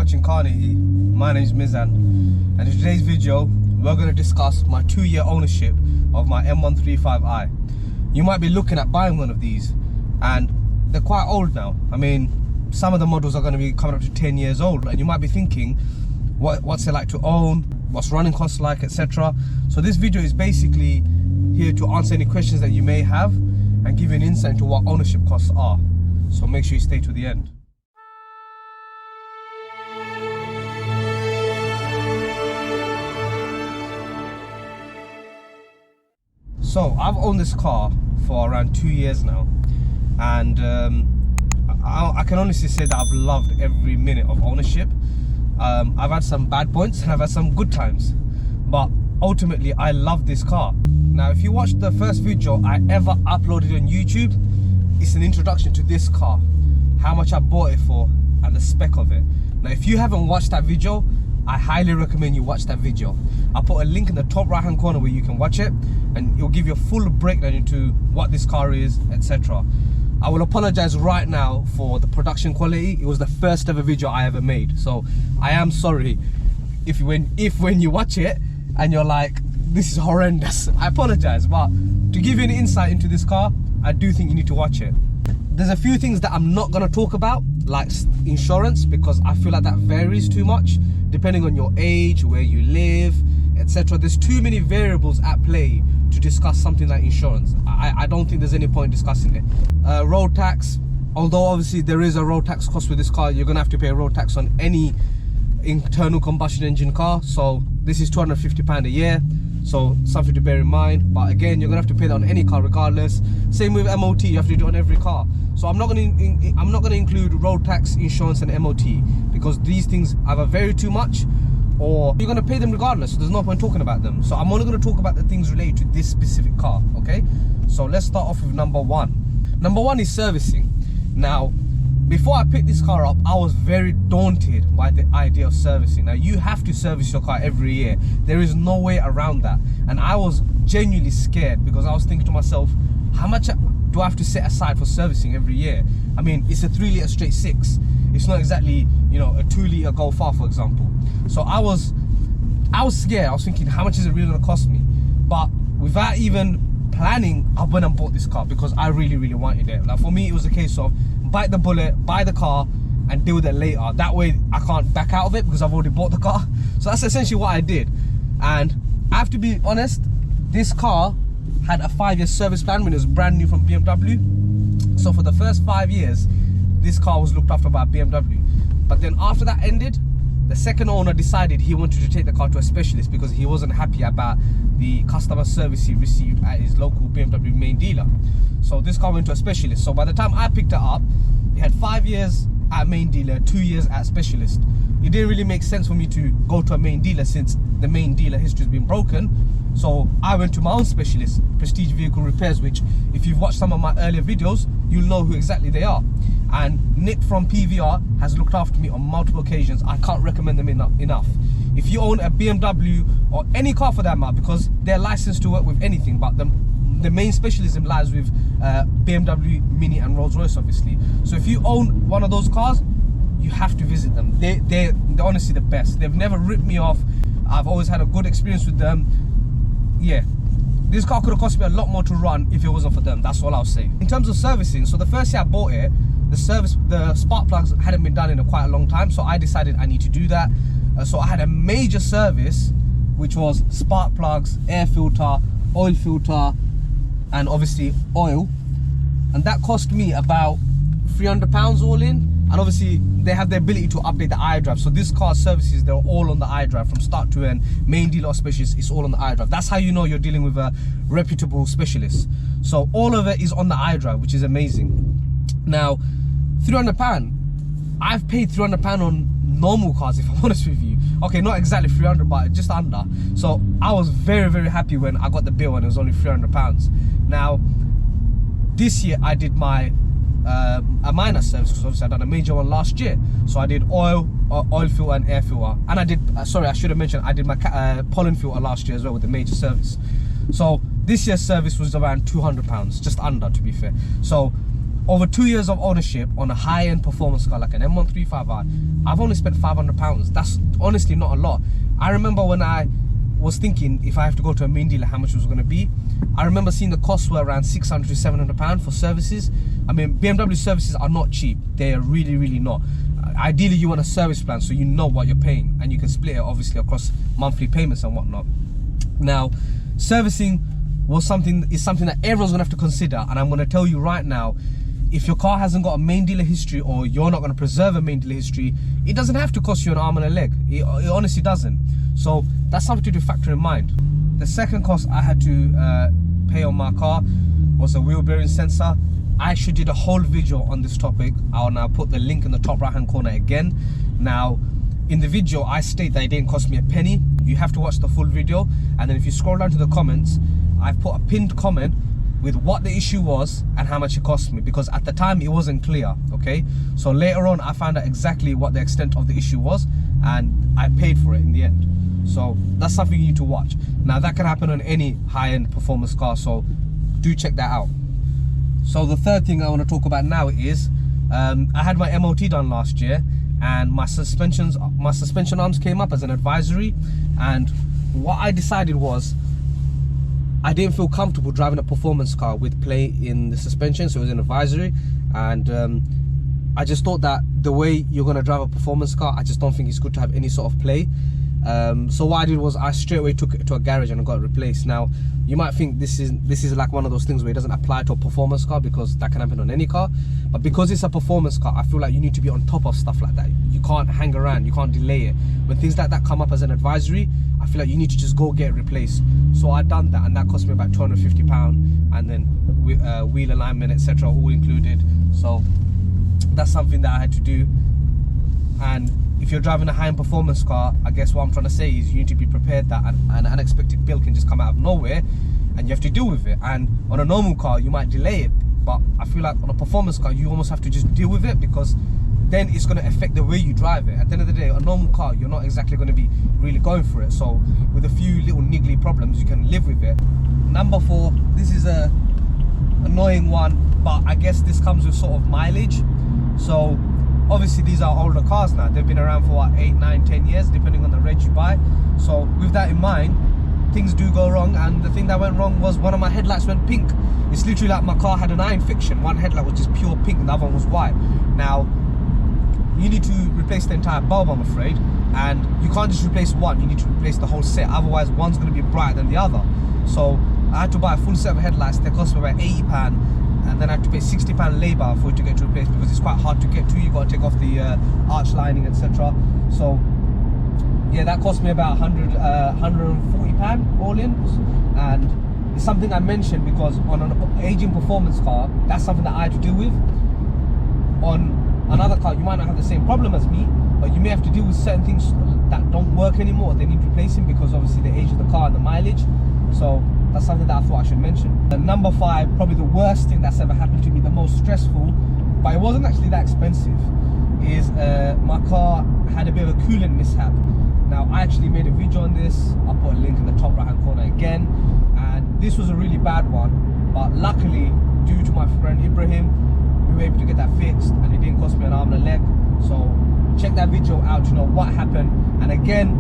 watching Car Nitty. My name is Mizan, and in today's video we're going to discuss my 2-year ownership of my M135i. You might be looking at buying one of these, and they're quite old now. I mean, some of the models are going to be coming up to 10 years old, and you might be thinking, what's it like to own, what's running costs like, etc. So this video is basically here to answer any questions that you may have and give you an insight into what ownership costs are. So make sure you stay to the end. So I've owned this car for around 2 years now, and I can honestly say that I've loved every minute of ownership. I've had some bad points and I've had some good times, but ultimately I love this car. Now, if you watched the first video I ever uploaded on YouTube, it's an introduction to this car, how much I bought it for and the spec of it. Now, if you haven't watched that video, I highly recommend you watch that video. I'll put a link in the top right hand corner where you can watch it, and it'll give you a full breakdown into what this car is, etc. I will apologize right now for the production quality. It was the first ever video I ever made, so I am sorry if when you watch it and you're like, this is horrendous. I apologize, but to give you an insight into this car, I do think you need to watch it. There's a few things that I'm not going to talk about, like insurance, because I feel like that varies too much depending on your age, where you live, etc. There's too many variables at play to discuss something like insurance. I don't think there's any point discussing it. Road tax, although obviously there is a road tax cost with this car, you're going to have to pay a road tax on any internal combustion engine car. So this is £250 a year, so something to bear in mind. But again, you're going to have to pay that on any car regardless. Same with MOT, you have to do it on every car. So I'm not going to include road tax, insurance and MOT, because these things either vary too much or you're going to pay them regardless, so there's no point talking about them. So I'm only going to talk about the things related to this specific car, okay? So let's start off with number one. Number one is servicing. Now, before I picked this car up, I was very daunted by the idea of servicing. Now, you have to service your car every year. There is no way around that. And I was genuinely scared, because I was thinking to myself, how much do I have to set aside for servicing every year? I mean, it's a 3-litre straight 6. It's not exactly, you know, a 2-litre Golf R, for example. So I was scared. I was thinking, how much is it really going to cost me? But without even planning, I went and bought this car because I really, really wanted it. Like, for me, it was a case of bite the bullet, buy the car, and deal with it later. That way, I can't back out of it because I've already bought the car. So that's essentially what I did. And I have to be honest, this car had a 5-year service plan when it was brand new from BMW. So for the first 5 years, this car was looked after by BMW. But then after that ended, the second owner decided he wanted to take the car to a specialist because he wasn't happy about the customer service he received at his local BMW main dealer. So this car went to a specialist. So by the time I picked it up, it had 5 years at main dealer, 2 years at specialist. It didn't really make sense for me to go to a main dealer since the main dealer history has been broken. So I went to my own specialist, Prestige Vehicle Repairs, which if you've watched some of my earlier videos, you'll know who exactly they are. And Nick from PVR has looked after me on multiple occasions. I can't recommend them enough. If you own a BMW or any car for that matter, because they're licensed to work with anything, but the main specialism lies with BMW, Mini and Rolls Royce, obviously. So if you own one of those cars, you have to visit them. They're honestly the best. They've never ripped me off. I've always had a good experience with them. Yeah, this car could have cost me a lot more to run if it wasn't for them. That's all I'll say. In terms of servicing, so the first year I bought it, the spark plugs hadn't been done in quite a long time, so I decided I need to do that. So I had a major service, which was spark plugs, air filter, oil filter, and obviously oil, and that cost me about £300 all in. And obviously they have the ability to update the iDrive, so this car services, they're all on the iDrive from start to end. Main dealer or specialist, it's all on the iDrive. That's how you know you're dealing with a reputable specialist. So all of it is on the iDrive, which is amazing. Now, £300, I've paid £300 on normal cars, if I'm honest with you. Okay, not exactly 300, but just under. So I was very, very happy when I got the bill and it was only £300. Now, this year I did my a minor service, because obviously I done a major one last year. So I did oil filter and air filter, and I did sorry, I should have mentioned I did my pollen filter last year as well with the major service. So this year's service was around £200, just under, to be fair. So over 2 years of ownership on a high-end performance car like an M135i, I've only spent £500. That's honestly not a lot. I remember when I was thinking if I have to go to a main dealer how much it was going to be. I remember seeing the costs were around £600 to £700 for services. I mean, BMW services are not cheap. They are really, really not. Ideally, you want a service plan so you know what you're paying, and you can split it obviously across monthly payments and whatnot. Now, servicing is something that everyone's gonna have to consider, and I'm gonna tell you right now, if your car hasn't got a main dealer history, or you're not gonna preserve a main dealer history, it doesn't have to cost you an arm and a leg. It honestly doesn't. So that's something to factor in mind. The second cost I had to pay on my car was a wheel bearing sensor. I actually did a whole video on this topic. I'll now put the link in the top right hand corner again. Now, in the video, I state that it didn't cost me a penny. You have to watch the full video, and then if you scroll down to the comments, I've put a pinned comment with what the issue was and how much it cost me, because at the time it wasn't clear, okay? So later on I found out exactly what the extent of the issue was, and I paid for it in the end. So that's something you need to watch. Now, that can happen on any high-end performance car, so do check that out. So the third thing I want to talk about now is I had my MOT done last year, and my suspension arms came up as an advisory, and what I decided was I didn't feel comfortable driving a performance car with play in the suspension, so it was an advisory. And I just thought that the way you're going to drive a performance car, I just don't think it's good to have any sort of play. So what I did was I straight away took it to a garage and I got it replaced. Now, you might think this is like one of those things where it doesn't apply to a performance car, because that can happen on any car. But because it's a performance car, I feel like you need to be on top of stuff like that. You can't hang around, you can't delay it. When things like that come up as an advisory, I feel like you need to just go get it replaced. So I done that, and that cost me about £250, and then wheel alignment, etc., all included. So that's something that I had to do. And if you're driving a high-end performance car, I guess what I'm trying to say is you need to be prepared that an unexpected bill can just come out of nowhere, and you have to deal with it. And on a normal car, you might delay it, but I feel like on a performance car, you almost have to just deal with it, because then it's going to affect the way you drive it. At the end of the day, a normal car, you're not exactly going to be really going for it. So with a few little niggly problems, you can live with it. Number 4, this is a annoying one, but I guess this comes with sort of mileage. So obviously these are older cars now. They've been around for what, 8, 9, 10 years, depending on the reg you buy. So with that in mind, things do go wrong, and the thing that went wrong was one of my headlights went pink. It's literally like my car had an eye infection. One headlight was just pure pink and the other one was white. Now, you need to replace the entire bulb, I'm afraid, and you can't just replace one, you need to replace the whole set, otherwise one's going to be brighter than the other. So I had to buy a full set of headlights. They cost me about £80, and then I had to pay £60 labour for it to get to replace, because it's quite hard to get to. You got to take off the arch lining, etc. So yeah, that cost me about £140 all in, and it's something I mentioned because on an aging performance car, that's something that I had to deal with. On another car, you might not have the same problem as me, but you may have to deal with certain things that don't work anymore. They need replacing because obviously the age of the car and the mileage. So that's something that I thought I should mention. And number 5, probably the worst thing that's ever happened to me, the most stressful, but it wasn't actually that expensive, is my car had a bit of a coolant mishap. Now, I actually made a video on this. I'll put a link in the top right hand corner again, and this was a really bad one, but luckily, due to my friend Ibrahim, we were able to get that fixed, and it didn't cost me an arm and a leg. So check that video out to know what happened. And again,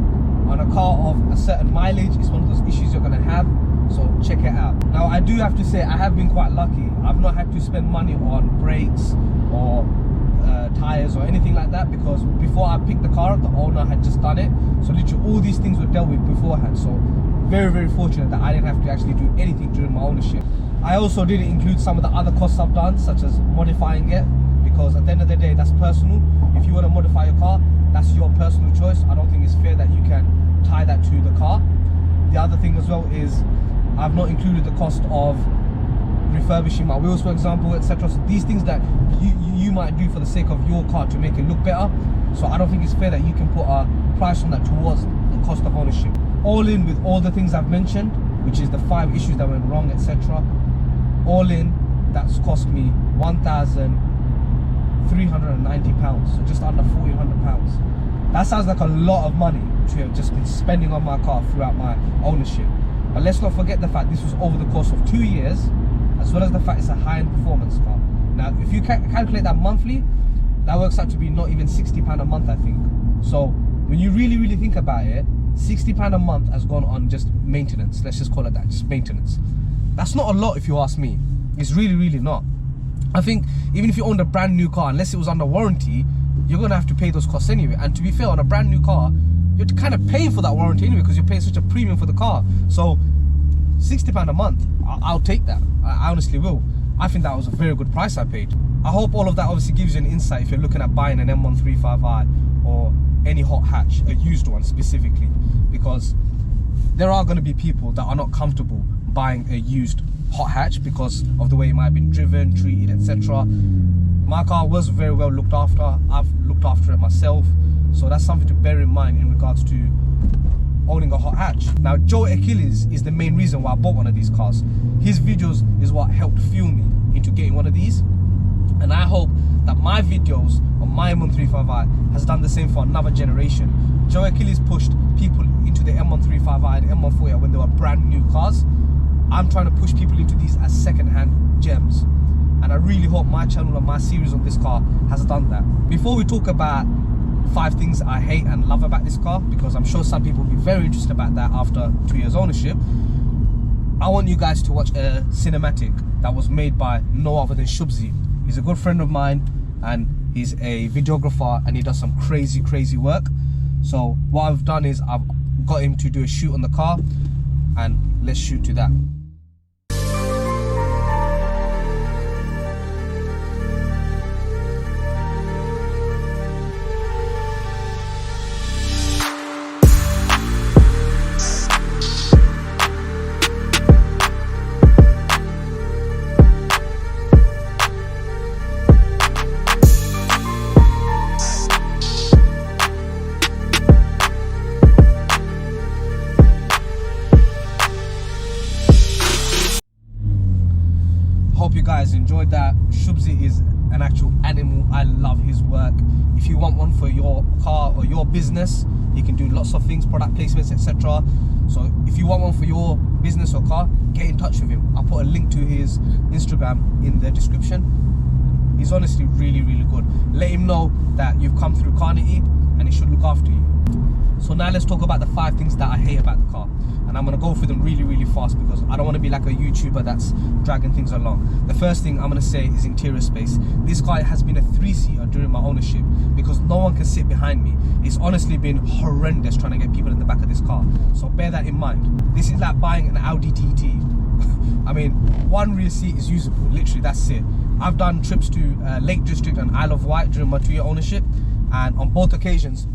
on a car of a certain mileage, it's one of those issues you're going to have, so check it out. Now, I do have to say I have been quite lucky. I've not had to spend money on brakes or tyres or anything like that, because before I picked the car up, the owner had just done it. So literally all these things were dealt with beforehand. So very, very fortunate that I didn't have to actually do anything during my ownership. I also didn't include some of the other costs I've done, such as modifying it, because at the end of the day, that's personal. If you want to modify your car, that's your personal choice. I don't think it's fair that you can tie that to the car. The other thing as well is I've not included the cost of refurbishing my wheels, for example, etc. So these things that you might do for the sake of your car to make it look better. So I don't think it's fair that you can put a price on that towards the cost of ownership. All in, with all the things I've mentioned, which is the 5 issues that went wrong, etc. All in, that's cost me £1,390, so just under £1,400. That sounds like a lot of money to have just been spending on my car throughout my ownership. But let's not forget the fact this was over the course of 2 years, as well as the fact it's a high-end performance car. Now, if you calculate that monthly, that works out to be not even £60 a month, I think. So when you really think about it, £60 a month has gone on just maintenance. Let's just call it that, just maintenance. That's not a lot if you ask me. It's really not. I think even if you owned a brand new car, unless it was under warranty, you're gonna have to pay those costs anyway. And to be fair, on a brand new car, you're kind of paying for that warranty anyway, because you're paying such a premium for the car. So £60 a month, I'll take that. I honestly will. I think that was a very good price I paid. I hope all of that obviously gives you an insight if you're looking at buying an M135i or any hot hatch, a used one specifically, because there are going to be people that are not comfortable buying a used hot hatch because of the way it might have been driven, treated, etc. My car was very well looked after. I've looked after it myself, so that's something to bear in mind in regards to owning a hot hatch. Now, Joe Achilles is the main reason why I bought one of these cars. His videos is what helped fuel me into getting one of these, and I hope that my videos on my M135i has done the same for another generation. Joe Achilles pushed people into the M135i and M140i when they were brand new cars. I'm trying to push people into these as second-hand gems, and I really hope my channel and my series on this car has done that. Before we talk about 5 things I hate and love about this car, because I'm sure some people will be very interested about that after 2 years ownership, I want you guys to watch a cinematic that was made by no other than Shoobzy. He's a good friend of mine, and he's a videographer, and he does some crazy work. So what I've done is I've got him to do a shoot on the car, and let's shoot to that. Hope you guys enjoyed that. Shoobzy is an actual animal. I love his work. If you want one for your car or your business, he can do lots of things, product placements, etc. So if you want one for your business or car, get in touch with him. I'll put a link to his Instagram in the description. He's honestly really good. Let him know that you've come through Car Nitty, and he should look after you. So now let's talk about the 5 things that I hate about the car. And I'm going to go through them really fast, because I don't want to be like a YouTuber that's dragging things along. The first thing I'm going to say is interior space. This car has been a 3-seater during my ownership because no one can sit behind me. It's honestly been horrendous trying to get people in the back of this car. So bear that in mind. This is like buying an Audi TT. I mean, 1 rear seat is usable, literally, that's it. I've done trips to Lake District and Isle of Wight during my 2-year ownership, and on both occasions,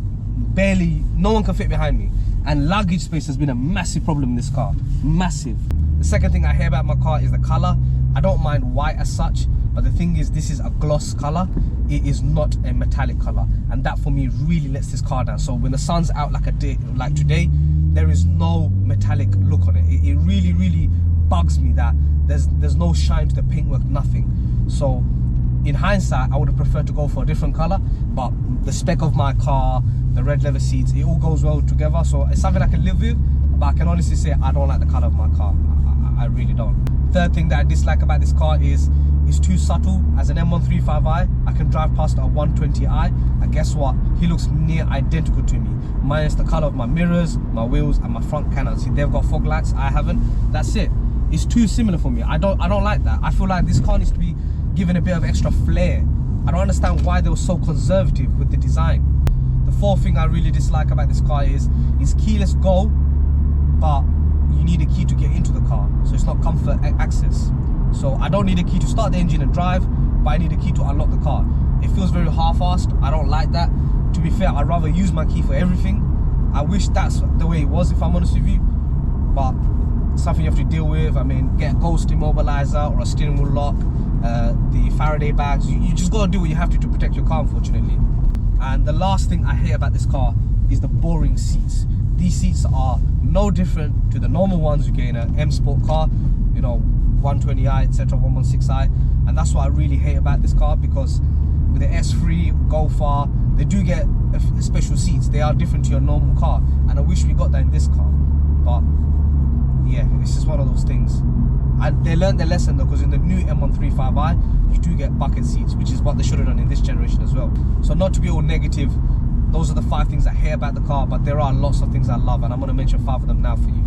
no one can fit behind me. And luggage space has been a massive problem in this car, massive. The second thing I hear about my car is the color. I don't mind white as such, but the thing is, this is a gloss color. It is not a metallic color, and that for me really lets this car down. So when the sun's out like today, there is no metallic look on it. It really bugs me that there's no shine to the paintwork, nothing. So in hindsight, I would have preferred to go for a different color, but the spec of my car, the red leather seats, it all goes well together. So it's something I can live with, but I can honestly say I don't like the color of my car. I really don't. Third thing that I dislike about this car is it's too subtle. As an M135i, I can drive past a 120i, and guess what? He looks near identical to me, minus the color of my mirrors, my wheels, and my front cannon. See, they've got fog lights, I haven't. That's it. It's too similar for me. I don't like that. I feel like this car needs to be given a bit of extra flair. I don't understand why they were so conservative with the design. The fourth thing I really dislike about this car is keyless go, but you need a key to get into the car, so it's not comfort access. So I don't need a key to start the engine and drive, but I need a key to unlock the car. It feels very half-assed. I don't like that. To be fair, I'd rather use my key for everything. I wish that's the way it was, if I'm honest with you, but something you have to deal with. I mean, get a ghost immobilizer or a steering wheel lock, the Faraday bags. You just got to do what you have to protect your car, unfortunately. And the last thing I hate about this car is the boring seats. These seats are no different to the normal ones you get in an M Sport car, you know, 120i, etc., 116i. And that's what I really hate about this car, because with the S3, Golf R, they do get special seats. They are different to your normal car, and I wish we got that in this car. But yeah, it's just one of those things. And they learned their lesson though, because in the new M135i, you do get bucket seats, which is what they should have done in this generation as well. So not to be all negative, those are the 5 things I hate about the car, but there are lots of things I love, and I'm going to mention 5 of them now for you.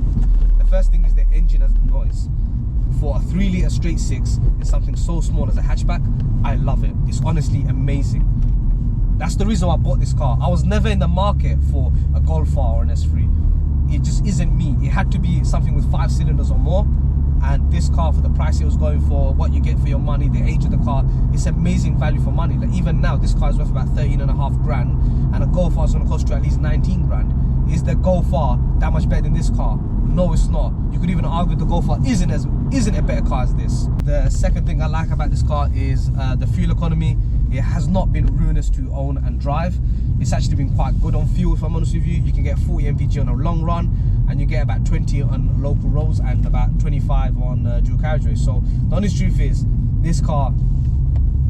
The first thing is the engine has the noise. For a 3-litre straight 6 in something so small as a hatchback, I love it. It's honestly amazing. That's the reason why I bought this car. I was never in the market for a Golf R or an S3. It just isn't me. It had to be something with 5 cylinders or more. And this car, for the price it was going for, what you get for your money, the age of the car, it's amazing value for money. Like even now, this car is worth about 13.5 grand, and a Golf R is going to cost you at least 19 grand. Is the Golf R that much better than this car? No, it's not. You could even argue the Golf R isn't a better car as this. The second thing I like about this car is the fuel economy. It has not been ruinous to own and drive. It's actually been quite good on fuel, if I'm honest with you. You can get 40 mpg on a long run, and you get about 20 on local roads and about 25 on dual carriageway. So the honest truth is, this car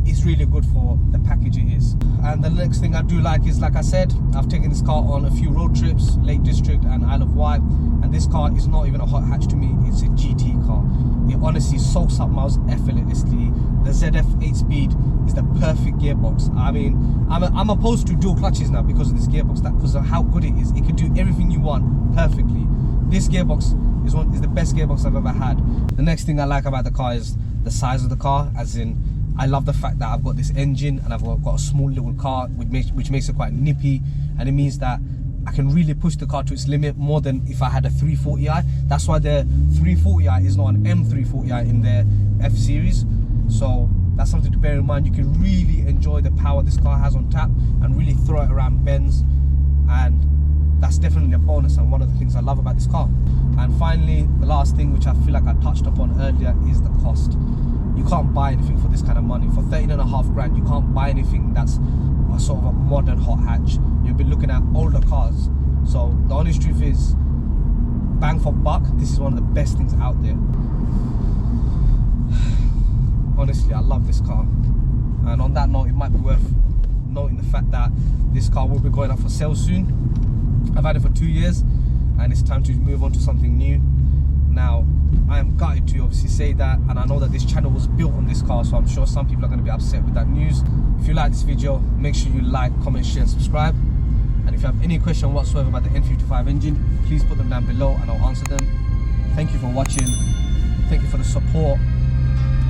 is really good for the package it is. And the next thing I do like is, like I said, I've taken this car on a few road trips, Lake District and Isle of Wight, and this car is not even a hot hatch to me. It's a GT car. It honestly soaks up miles effortlessly. The ZF 8-speed is the perfect gearbox. I mean, I'm opposed to dual clutches now because of this gearbox, because of how good it is. It can do everything you want perfectly. This gearbox is the best gearbox I've ever had. The next thing I like about the car is the size of the car, as in, I love the fact that I've got this engine and I've got a small little car, which makes it quite nippy, and it means that I can really push the car to its limit more than if I had a 340i. That's why the 340i is not an M340i in their F series. So that's something to bear in mind. You can really enjoy the power this car has on tap and really throw it around bends, and that's definitely a bonus and one of the things I love about this car. And finally, the last thing, which I feel like I touched upon earlier, is the cost. You can't buy anything for this kind of money. For 13.5 grand, you can't buy anything that's a sort of a modern hot hatch. You'll be looking at older cars. So the honest truth is, bang for buck, this is one of the best things out there. Honestly, I love this car. And on that note, it might be worth noting the fact that this car will be going up for sale soon. I've had it for 2 years, and it's time to move on to something new. Now, I am gutted to obviously say that, and I know that this channel was built on this car, so I'm sure some people are going to be upset with that news. If you like this video, make sure you like, comment, share and subscribe. And if you have any question whatsoever about the N55 engine, please put them down below and I'll answer them. Thank you for watching. Thank you for the support.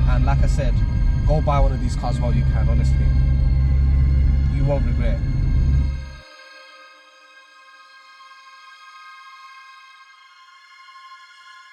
And like I said, go buy one of these cars while you can, honestly. You won't regret it.